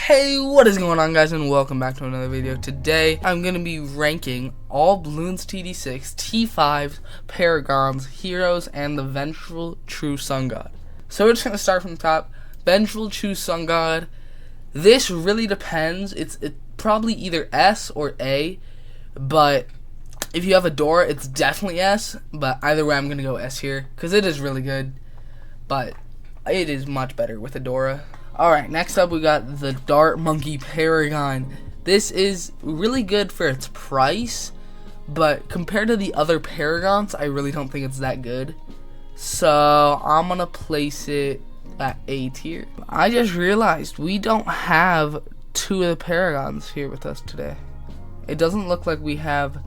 Hey, what is going on, guys, and welcome back to another video. Today I'm going to be ranking all Bloons TD6, T5s, Paragons, Heroes, and the Vengeful True Sun God. So we're just going to start from the top. Vengeful True Sun God. This really depends. It's probably either S or A, but if you have a Dora, it's definitely S, but either way I'm going to go S here, because it is really good, but it is much better with a Dora. Alright, next up we got the Dart Monkey Paragon. This is really good for its price, but compared to the other Paragons, I really don't think it's that good. So I'm gonna place it at A tier. I just realized we don't have two of the Paragons here with us today. It doesn't look like we have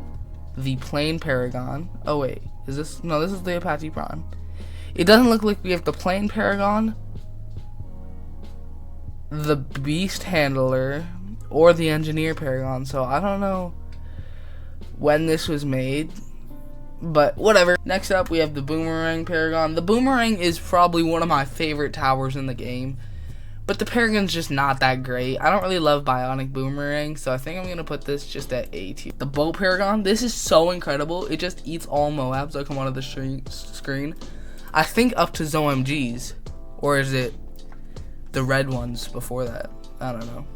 the plain Paragon. Oh wait, is this? No, this is the Apache Prawn. It doesn't look like we have the plain Paragon, the Beast Handler, or the Engineer Paragon, so I don't know when this was made, but whatever. Next up we have the Boomerang Paragon. The Boomerang is probably one of my favorite towers in the game, but the Paragon's just not that great. I don't really love Bionic Boomerang, so I think I'm gonna put this just at A tier. The Boat Paragon, this is so incredible. It just eats all Moabs that come onto the screen. I think up to ZOMGs, or is it the red ones before that? I don't know.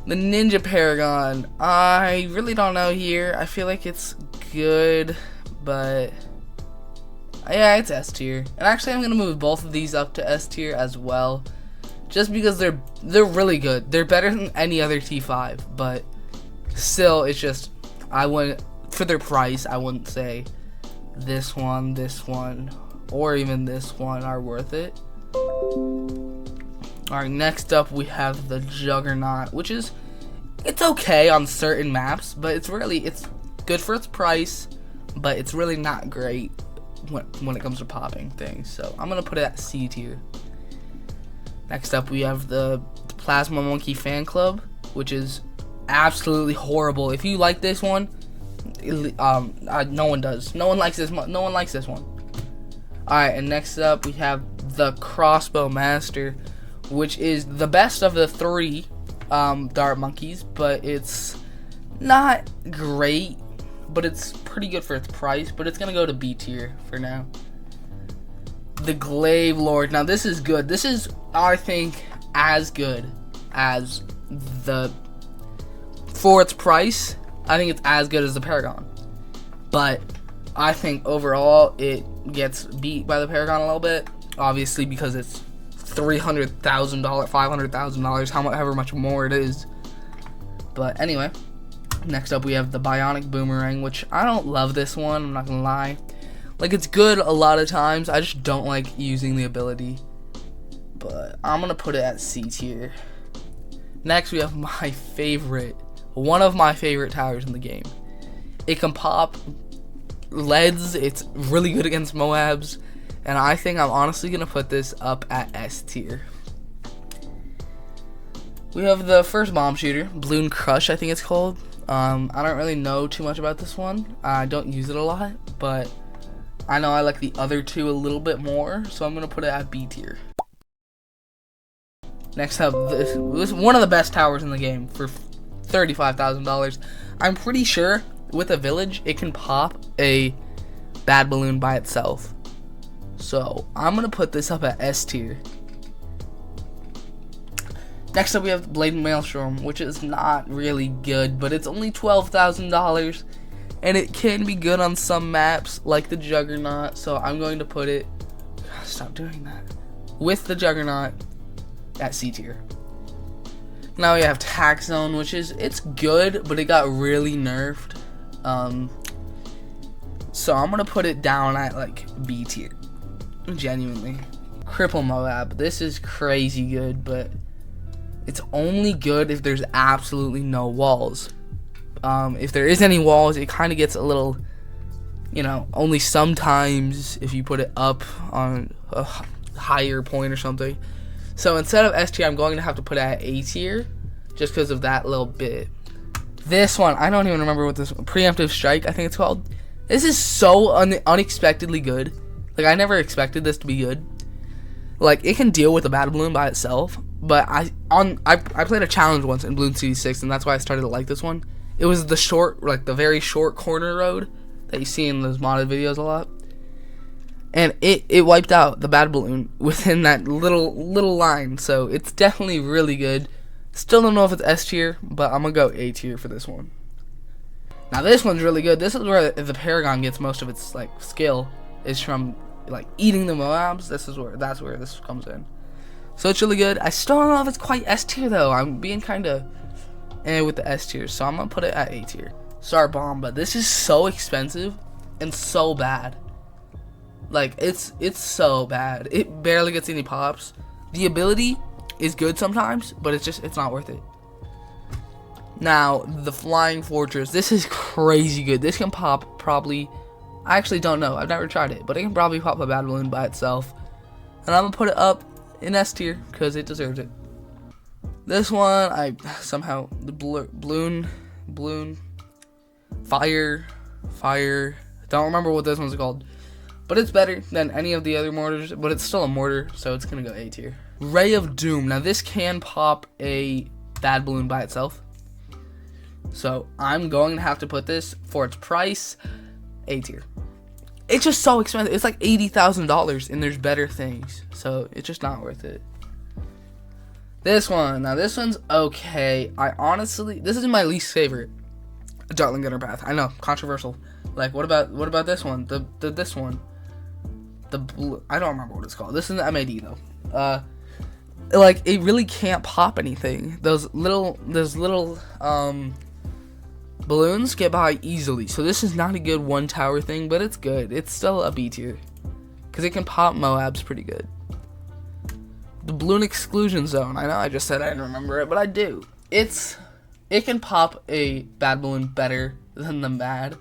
The Ninja Paragon, I really don't know here. I feel like it's good, but yeah, it's S tier. And actually, I'm gonna move both of these up to S tier as well, just because they're really good. They're better than any other T5, but still, it's just, I wouldn't, for their price, I wouldn't say this one, or even this one are worth it. Alright, next up we have the Juggernaut, which is, it's okay on certain maps, but it's good for its price, but it's really not great when it comes to popping things, so I'm gonna put it at C tier. Next up we have the Plasma Monkey Fan Club, which is absolutely horrible. If you like this one, no one does. No one likes this one. Alright, and next up we have the Crossbow Master, which is the best of the three Dart Monkeys, but it's not great, but it's pretty good for its price, but it's gonna go to B tier for now. The Glaive Lord, now this is good. This is, I think, as good as for its price, I think it's as good as the Paragon, but I think overall it gets beat by the Paragon a little bit, obviously because it's $300,000, $500,000, however much more it is. But anyway, next up we have the Bionic Boomerang, which I don't love this one, I'm not gonna lie. Like, it's good a lot of times, I just don't like using the ability, but I'm gonna put it at C tier. Next we have one of my favorite towers in the game. It can pop leads, it's really good against Moabs, and I think I'm honestly gonna put this up at S tier. We have the first bomb shooter, Balloon Crush, I think it's called. I don't really know too much about this one. I don't use it a lot, but I know I like the other two a little bit more, so I'm gonna put it at B tier. Next up, this is one of the best towers in the game for $35,000. I'm pretty sure with a village it can pop a bad balloon by itself. So I'm gonna put this up at S tier. Next up we have Blade Maelstrom, which is not really good, but it's only $12,000, and it can be good on some maps like the Juggernaut. So I'm going to put it, stop doing that, with the Juggernaut at C tier. Now we have Tax Zone, which is, it's good, but it got really nerfed. So I'm gonna put it down at like B tier. Genuinely. Cripple Moab. This is crazy good, but it's only good if there's absolutely no walls. If there is any walls, it kind of gets a little, only sometimes if you put it up on a higher point or something. So instead of S tier, I'm going to have to put it at A tier, just because of that little bit. This one, I don't even remember what this, Preemptive Strike, I think it's called. This is so unexpectedly good. Like, I never expected this to be good. Like, it can deal with a bad balloon by itself, But I played a challenge once in Bloon BTD6, and that's why I started to like this one. It was the short, like the very short corner road that you see in those modded videos a lot. And it wiped out the bad balloon within that little line, so it's definitely really good. Still don't know if it's S tier, but I'm gonna go A tier for this one. Now this one's really good. This is where the Paragon gets most of its like skill, is from like eating the Moabs. That's where this comes in. So it's really good. I still don't know if it's quite S tier though. I'm being kind of with the S tier, so I'm gonna put it at A tier. Sorry, bomb, but this is so expensive and so bad. Like it's so bad. It barely gets any pops. The ability is good sometimes, but it's not worth it. Now, the Flying Fortress. This is crazy good. This can pop probably... I actually don't know. I've never tried it. But it can probably pop a bad balloon by itself. And I'm going to put it up in S tier because it deserves it. This one, I somehow... The balloon... Fire... Don't remember what this one's called. But it's better than any of the other mortars. But it's still a mortar, so it's going to go A tier. Ray of Doom. Now, this can pop a bad balloon by itself. So I'm going to have to put this for its price A tier. It's just so expensive. It's like $80,000 and there's better things. So it's just not worth it. This one. Now this one's okay. This is my least favorite Dartling Gunner Path. I know, controversial. Like what about this one? This one. I don't remember what it's called. This is the MAD though. Like it really can't pop anything. Those little balloons get by easily, so this is not a good one tower thing, but it's good. It's still a B tier because it can pop Moabs pretty good. The Balloon Exclusion Zone. I know I just said I didn't remember it, but I do. It can pop a bad balloon better than the bad,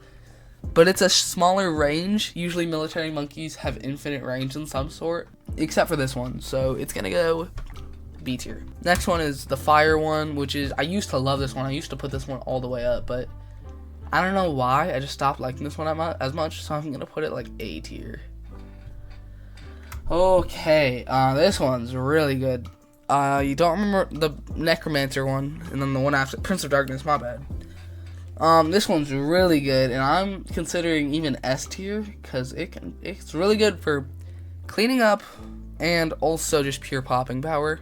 but it's a smaller range. Usually military monkeys have infinite range in some sort, except for this one, so it's gonna go B tier. Next one is the fire one, which is, I used to love this one. I used to put this one all the way up, but I don't know why. I just stopped liking this one as much, so I'm gonna put it like A tier. Okay, this one's really good. You don't remember the Necromancer one, and then the one after, Prince of Darkness, my bad. This one's really good, and I'm considering even S tier, because it's really good for cleaning up, and also just pure popping power.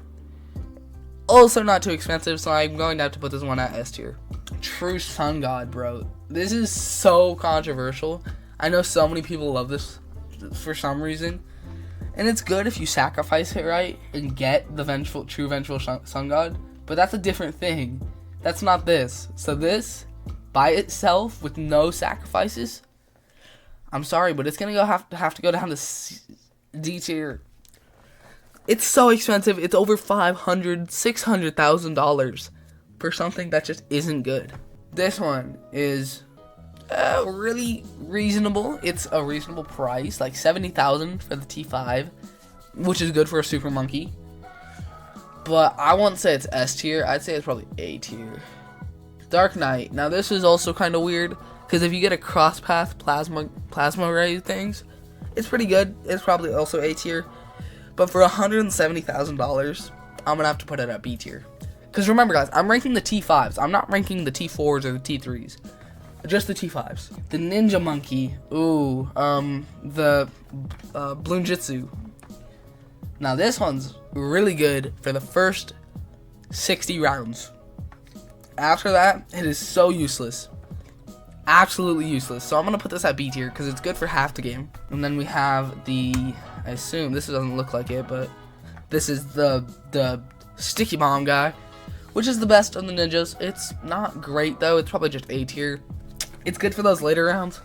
Also not too expensive, so I'm going to have to put this one at S tier. True Sun God, bro. This is so controversial. I know so many people love this for some reason. And it's good if you sacrifice it right and get the true vengeful Sun God. But that's a different thing. That's not this. So this, by itself, with no sacrifices, I'm sorry, but it's going to have to go down to D tier. It's so expensive. It's over $600,000 for something that just isn't good. This one is really reasonable. It's a reasonable price, like $70,000 for the T5, which is good for a super monkey. But I won't say it's S tier. I'd say it's probably A tier. Dark Knight. Now this is also kind of weird because if you get a cross path plasma ray things, it's pretty good. It's probably also A tier. But for $170,000, I'm going to have to put it at B tier. Because remember, guys, I'm ranking the T5s. I'm not ranking the T4s or the T3s. Just the T5s. The Ninja Monkey. Ooh. The Bloon Jitsu. Now, this one's really good for the first 60 rounds. After that, it is so useless. Absolutely useless. So I'm going to put this at B tier because it's good for half the game. And then we have the... I assume this doesn't look like it, but this is the sticky bomb guy, which is the best of the ninjas. It's not great though. It's probably just A tier. It's good for those later rounds.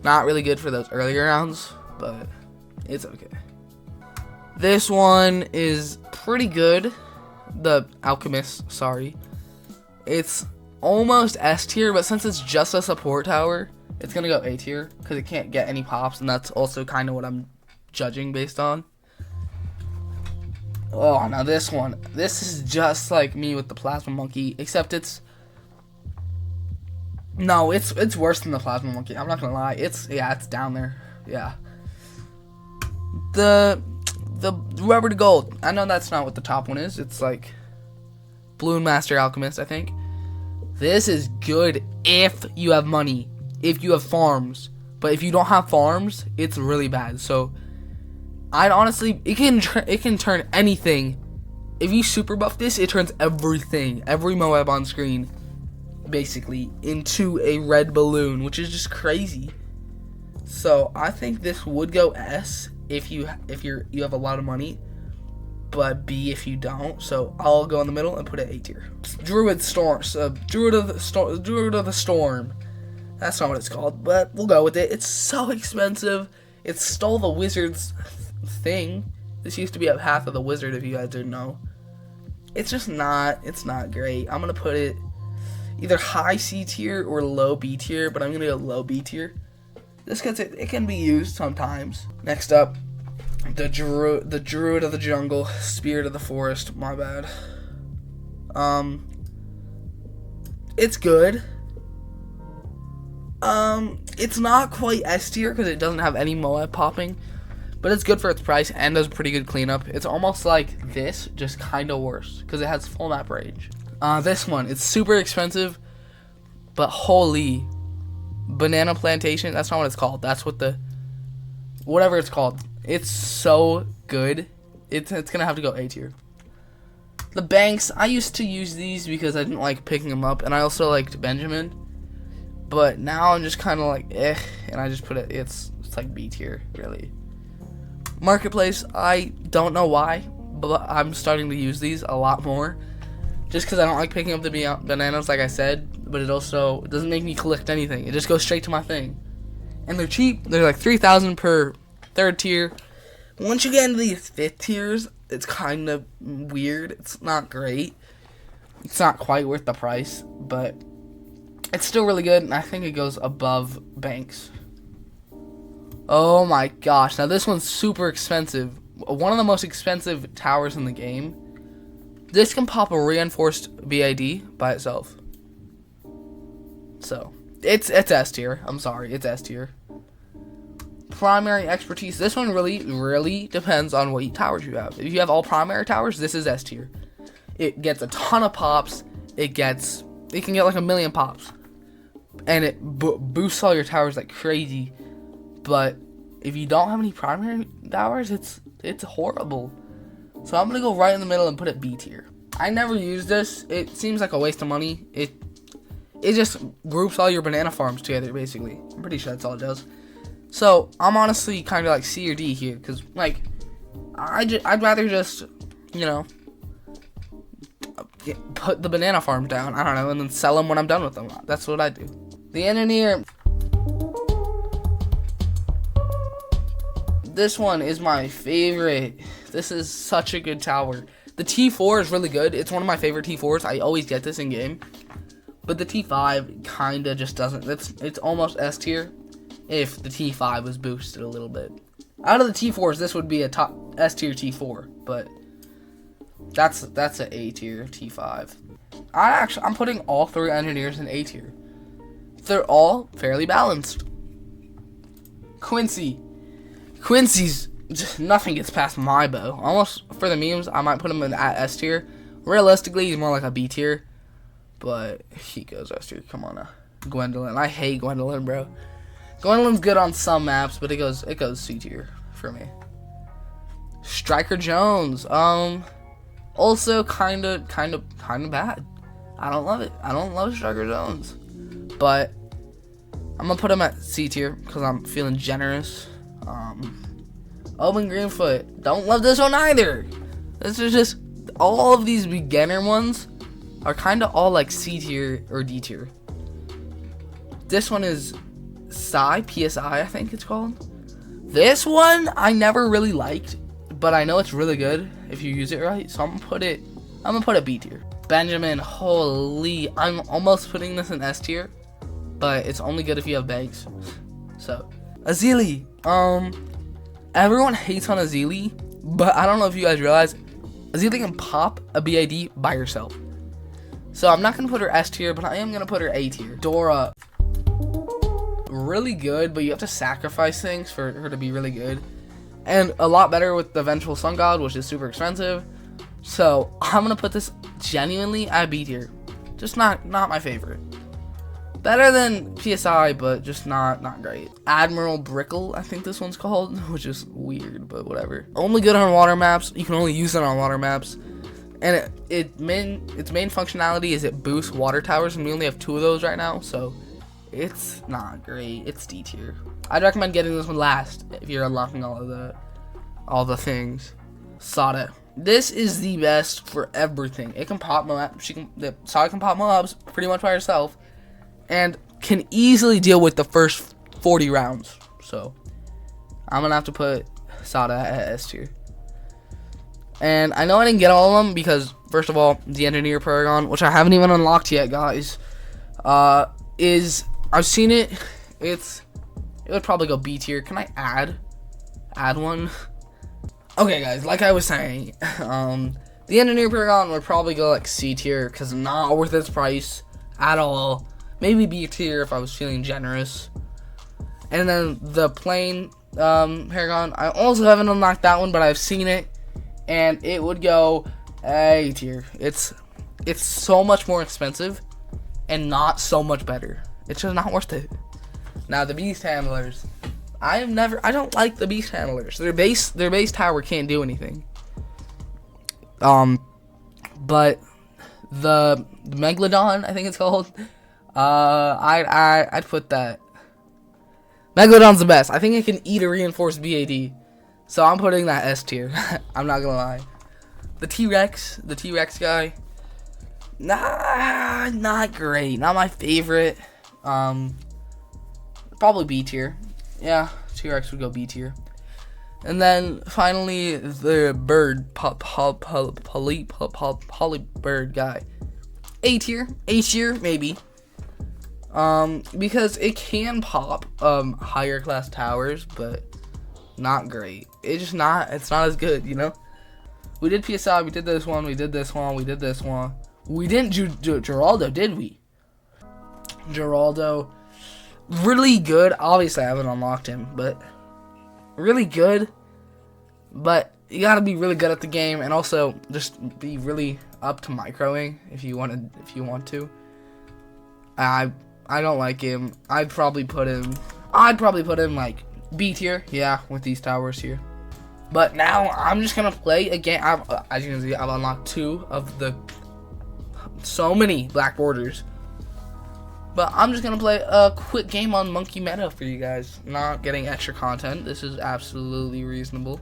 Not really good for those earlier rounds, but it's okay. This one is pretty good. The Alchemist, sorry. It's almost S tier, but since it's just a support tower, it's gonna go A tier because it can't get any pops, and that's also kind of what I'm judging based on. Oh, now this one. This is just like me with the Plasma Monkey, except it's worse than the Plasma Monkey. I'm not gonna lie. It's down there. Yeah. The the rubber to gold. I know that's not what the top one is. It's like Balloon Master Alchemist, I think. This is good if you have money, if you have farms. But if you don't have farms, it's really bad. So I'd honestly, it can turn anything. If you super buff this, it turns everything, every Moab on screen, basically, into a red balloon, which is just crazy. So I think this would go S if you have a lot of money, but B if you don't. So I'll go in the middle and put it A tier. Druid of the Storm. That's not what it's called, but we'll go with it. It's so expensive. It stole the wizard's thing. This used to be at half of the wizard, if you guys didn't know. It's just not, it's not great. I'm going to put it either high C tier or low B tier, but I'm going to go low B tier. Just because it can be used sometimes. Next up, the Druid of the Jungle, Spirit of the Forest, my bad. It's good. It's not quite S tier because it doesn't have any Moab popping, but it's good for its price and does pretty good cleanup. It's almost like this, just kind of worse because it has full map range. This one, it's super expensive, but holy, Banana Plantation, that's not what it's called. That's what whatever it's called. It's so good. It's gonna have to go A tier. The banks, I used to use these because I didn't like picking them up, and I also liked Benjamin. But now I'm just kind of like, and I just put it, it's like B tier, really. Marketplace, I don't know why, but I'm starting to use these a lot more. Just because I don't like picking up the bananas, like I said, but it also doesn't make me collect anything. It just goes straight to my thing. And they're cheap. They're like 3,000 per third tier. Once you get into these fifth tiers, it's kind of weird. It's not great. It's not quite worth the price, but it's still really good, and I think it goes above banks. Oh my gosh. Now this one's super expensive. One of the most expensive towers in the game. This can pop a reinforced BID by itself. So, it's S tier. I'm sorry, it's S tier. Primary expertise. This one really depends on what towers you have. If you have all primary towers, this is S tier. It gets a ton of pops. It can get like 1 million pops. And it boosts all your towers like crazy. But if you don't have any primary towers, it's horrible. So I'm going to go right in the middle and put it B tier. I never use this. It seems like a waste of money. It just groups all your banana farms together, basically. I'm pretty sure that's all it does. So I'm honestly kind of like C or D here. Because, like, I'd rather just, put the banana farms down. I don't know. And then sell them when I'm done with them. That's what I do. The engineer. This one is my favorite. This is such a good tower. The T4 is really good. It's one of my favorite T4s. I always get this in game. But the T5 kind of just doesn't. It's almost S tier if the T5 was boosted a little bit. Out of the T4s, this would be a top S tier T4. But that's an A tier T5. I'm putting all 3 engineers in A tier. They're all fairly balanced. Quincy's, nothing gets past my bow. Almost for the memes, I might put him in at S tier. Realistically, he's more like a B tier. But he goes S tier. Come on now. Gwendolyn. I hate Gwendolyn, bro. Gwendolyn's good on some maps, but it goes C tier for me. Striker Jones. Also kind of bad. I don't love it. I don't love Striker Jones. But I'm gonna put him at C tier because I'm feeling generous. Open Greenfoot. Don't love this one either. This is just all of these beginner ones are kind of all like C tier or D tier. This one is PSI, I think it's called. This one I never really liked, but I know it's really good if you use it right. So I'm gonna put it B tier. Benjamin, holy, I'm almost putting this in S tier, but it's only good if you have banks. So Azili, everyone hates on Azili, but I don't know if you guys realize Azili can pop a BID by herself. So I'm not gonna put her S tier, but I am gonna put her A tier. Dora, really good, but you have to sacrifice things for her to be really good. and a lot better with the Vengeful Sun God, which is super expensive. So I'm gonna put this genuinely at B tier. Just not my favorite. Better than PSI, but just not great. Admiral Brickle, I think this one's called, which is weird, but whatever. Only good on water maps. You can only use it on water maps. And its main functionality is it boosts water towers, and we only have 2 of those right now, so it's not great. It's D tier. I'd recommend getting this one last if you're unlocking all the things. Sada. This is the best for everything. It can pop mobs. Sada can pop mobs pretty much by herself, and can easily deal with the first 40 rounds. So I'm gonna have to put Sada at S tier. And I know I didn't get all of them because, first of all, the Engineer Paragon, which I haven't even unlocked yet, guys, I've seen it. It would probably go B tier. Can I add one? Okay, guys, like I was saying, the Engineer Paragon would probably go like C tier because not worth its price at all. Maybe B tier if I was feeling generous. And then the plain Paragon, I also haven't unlocked that one, but I've seen it, and it would go A tier. It's so much more expensive and not so much better. It's just not worth it. Now the Beast Handlers, I don't like the Beast Handlers. Their base tower can't do anything. But the Megalodon, I think it's called. I'd put that. Megalodon's the best. I think it can eat a reinforced BAD. So I'm putting that S tier. I'm not gonna lie. The T-Rex guy, not great. Not my favorite. Probably B tier. Yeah, T-Rex would go B tier. And then finally the bird, poly bird guy. A tier maybe. Because it can pop higher class towers, but not great. It's not as good, you know? We did PSI, we did this one, we did this one, we did this one. We didn't do Geraldo, did we? Geraldo, really good. Obviously I haven't unlocked him, but really good. But you gotta be really good at the game, and also just be really up to microing if you want to. I don't like him. I'd probably put him like B tier, yeah, with these towers here. But now I'm just gonna play again. As you can see, I've unlocked 2 of the so many black borders. But I'm just gonna play a quick game on Monkey Meta for you guys. Not getting extra content. This is absolutely reasonable.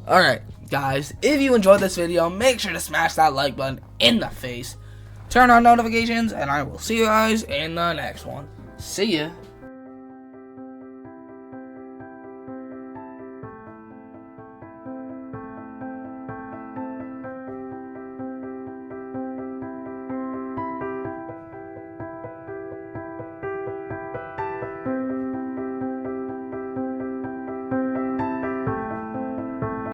Alright, guys, if you enjoyed this video, make sure to smash that like button in the face. Turn on notifications, and I will see you guys in the next one. See ya.